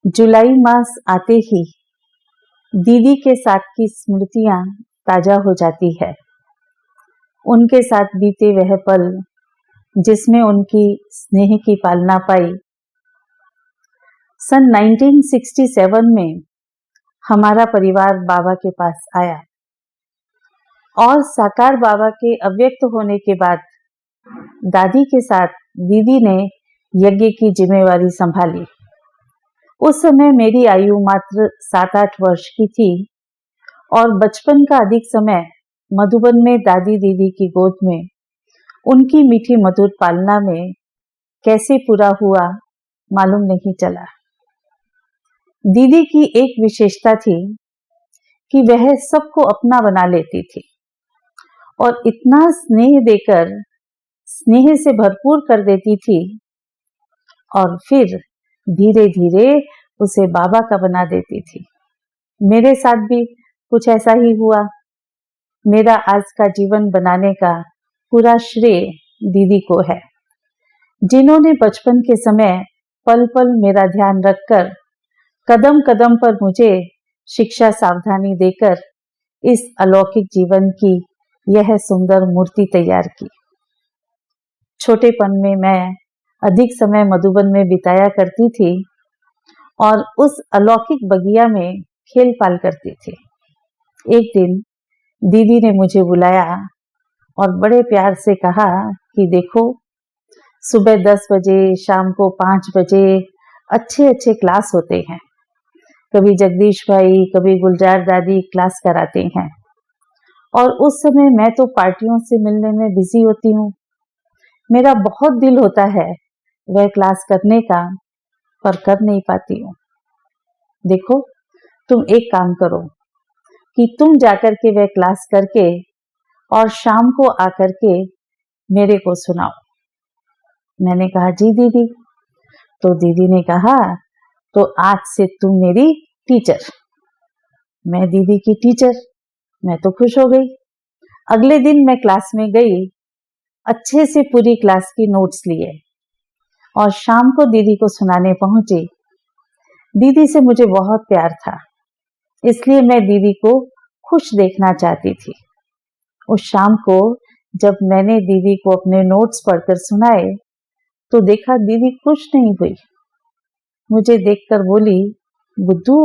जुलाई मास आते ही दीदी के साथ की स्मृतियां ताजा हो जाती है। उनके साथ बीते वह पल जिसमें उनकी स्नेह की पालना पाई। सन 1967 में हमारा परिवार बाबा के पास आया और साकार बाबा के अव्यक्त होने के बाद दादी के साथ दीदी ने यज्ञ की जिम्मेवारी संभाली। उस समय मेरी आयु मात्र 7-8 वर्ष की थी और बचपन का अधिक समय मधुबन में दादी दीदी की गोद में उनकी मीठी मधुर पालना में कैसे पूरा हुआ मालूम नहीं चला। दीदी की एक विशेषता थी कि वह सबको अपना बना लेती थी और इतना स्नेह देकर स्नेह से भरपूर कर देती थी और फिर धीरे धीरे उसे बाबा का बना देती थी। मेरे साथ भी कुछ ऐसा ही हुआ। मेरा आज का जीवन बनाने का पूरा श्रेय दीदी को है, जिन्होंने बचपन के समय पल पल मेरा ध्यान रखकर कदम कदम पर मुझे शिक्षा सावधानी देकर इस अलौकिक जीवन की यह सुंदर मूर्ति तैयार की। छोटेपन में मैं अधिक समय मधुबन में बिताया करती थी और उस अलौकिक बगिया में खेल पाल करती थी। एक दिन दीदी ने मुझे बुलाया और बड़े प्यार से कहा कि देखो, सुबह 10 बजे, शाम को 5 बजे अच्छे अच्छे क्लास होते हैं। कभी जगदीश भाई, कभी गुलजार दादी क्लास कराते हैं और उस समय मैं तो पार्टियों से मिलने में बिजी होती हूँ। मेरा बहुत दिल होता है वह क्लास करने का, पर कर नहीं पाती हूँ। देखो, तुम एक काम करो कि तुम जाकर के वह क्लास करके और शाम को आकर के मेरे को सुनाओ। मैंने कहा जी दीदी। तो दीदी ने कहा तो आज से तुम मेरी टीचर। मैं दीदी की टीचर। मैं तो खुश हो गई। अगले दिन मैं क्लास में गई, अच्छे से पूरी क्लास की नोट्स लिए और शाम को दीदी को सुनाने पहुंची। दीदी से मुझे बहुत प्यार था, इसलिए मैं दीदी को खुश देखना चाहती थी। उस शाम को जब मैंने दीदी को अपने नोट्स पढ़कर सुनाए तो देखा दीदी खुश नहीं हुई। मुझे देखकर बोली, बुद्धू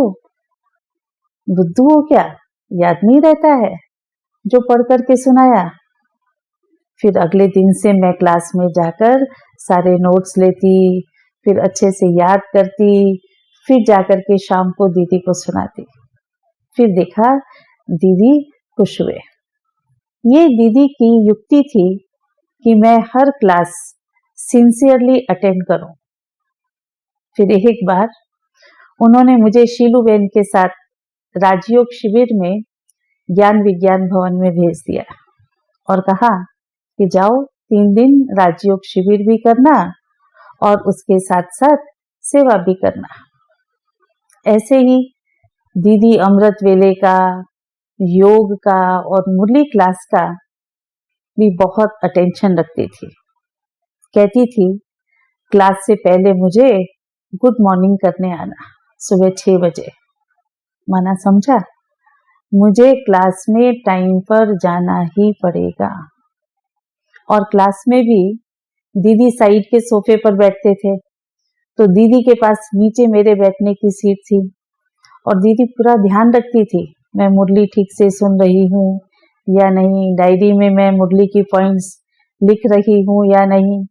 बुद्धू हो क्या? याद नहीं रहता है जो पढ़ कर के सुनाया? फिर अगले दिन से मैं क्लास में जाकर सारे नोट्स लेती, फिर अच्छे से याद करती, फिर जाकर के शाम को दीदी को सुनाती। फिर देखा दीदी खुश हुए। ये दीदी की युक्ति थी कि मैं हर क्लास सिंसियरली अटेंड करूं। फिर एक बार उन्होंने मुझे शीलू बहन के साथ राजयोग शिविर में ज्ञान विज्ञान भवन में भेज दिया और कहा कि जाओ 3 दिन राजयोग शिविर भी करना और उसके साथ साथ सेवा भी करना। ऐसे ही दीदी अमृत वेले का, योग का और मुरली क्लास का भी बहुत अटेंशन रखती थी। कहती थी क्लास से पहले मुझे गुड मॉर्निंग करने आना सुबह 6 बजे। माना समझा? मुझे क्लास में टाइम पर जाना ही पड़ेगा। और क्लास में भी दीदी साइड के सोफे पर बैठते थे, तो दीदी के पास नीचे मेरे बैठने की सीट थी और दीदी पूरा ध्यान रखती थी मैं मुरली ठीक से सुन रही हूँ या नहीं, डायरी में मैं मुरली की पॉइंट्स लिख रही हूँ या नहीं।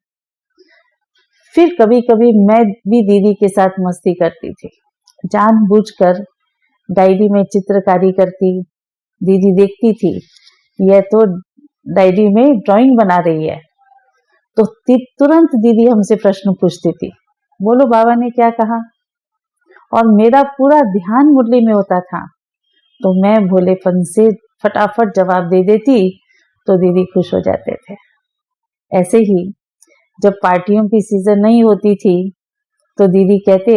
फिर कभी कभी मैं भी दीदी के साथ मस्ती करती थी, जानबूझकर डायरी में चित्रकारी करती। दीदी देखती थी यह तो डायरी में ड्राइंग बना रही है, तो तुरंत दीदी हमसे प्रश्न पूछती थी, बोलो बाबा ने क्या कहा? और मेरा पूरा ध्यान मुरली में होता था, तो मैं भोलेपन से फटाफट जवाब दे देती, तो दीदी खुश हो जाते थे। ऐसे ही जब पार्टियों की सीजन नहीं होती थी तो दीदी कहते,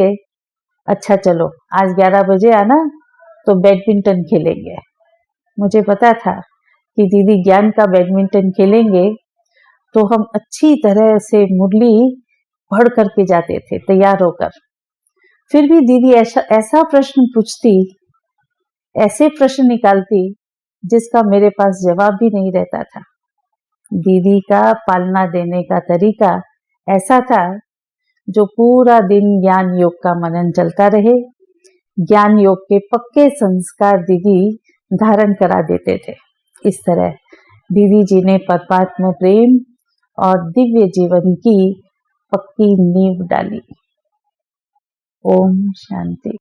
अच्छा चलो आज 11 बजे आना तो बैडमिंटन खेलेंगे। मुझे पता था कि दीदी ज्ञान का बैडमिंटन खेलेंगे, तो हम अच्छी तरह से मुरली पढ़ करके जाते थे तैयार होकर। फिर भी दीदी ऐसा ऐसा प्रश्न पूछती, ऐसे प्रश्न निकालती जिसका मेरे पास जवाब भी नहीं रहता था। दीदी का पालना देने का तरीका ऐसा था जो पूरा दिन ज्ञान योग का मनन चलता रहे। ज्ञान योग के पक्के संस्कार दीदी धारण करा देते थे। इस तरह दीदी जी ने परमात्मा प्रेम और दिव्य जीवन की पक्की नींव डाली। ओम शांति।